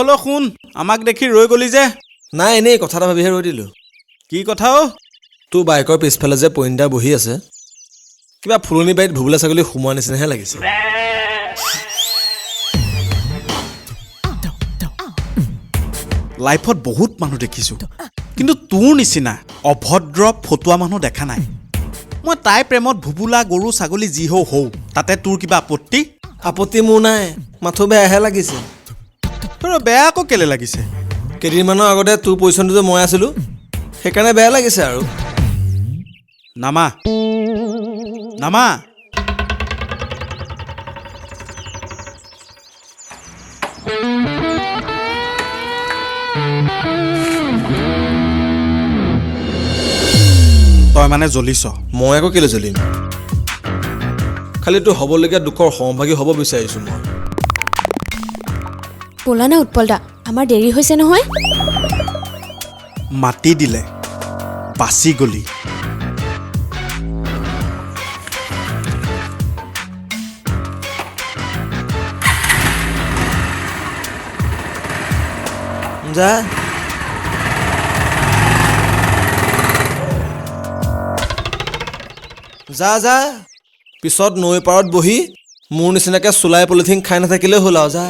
হলো শুন আমাক দেখি ৰৈ গলি যে নাই এনেই কথা এটা ভাবিহে ৰৈ দিলোঁ কি কথা অ তোৰ বাইকৰ পিছফালে যে পইণ্টা বহি আছে কিবা ফুলনি বাৰীত ভুবুলা ছাগলী সোমোৱা নিচিনাহে লাগিছে লাইফত বহুত মানুহ দেখিছোঁ কিন্তু তোৰ নিচিনা অভদ্ৰ ফটুৱা মানুহ দেখা নাই মই তাই প্ৰেমত ভুবুলা গৰু ছাগলী যি হওঁ তাতে তোৰ কিবা আপত্তি আপত্তি মোৰ নাই মাথো বেয়াহে লাগিছে তোৰ বেয়া আকৌ কেলে লাগিছে কেইদিনমানৰ আগতে তোৰ পজিশ্যনটো যে মই আছিলোঁ সেইকাৰণে বেয়া লাগিছে আৰু নামা নামা তই মানে জ্বলিছ মই আকৌ কেলৈ জ্বলিম খালি তোৰ হ'বলগীয়া দুখৰ সমভাগী হ'ব বিচাৰিছোঁ মই ব'লা না উৎপলদা আমাৰ দেৰি হৈছে নহয় মাতি দিলে বাচি গলি যা যা যা পিছত নৈ পাৰত বহি মোৰ নিচিনাকৈ চুলাই পলিথিন খাই নাথাকিলেই হ'ল আৰু যা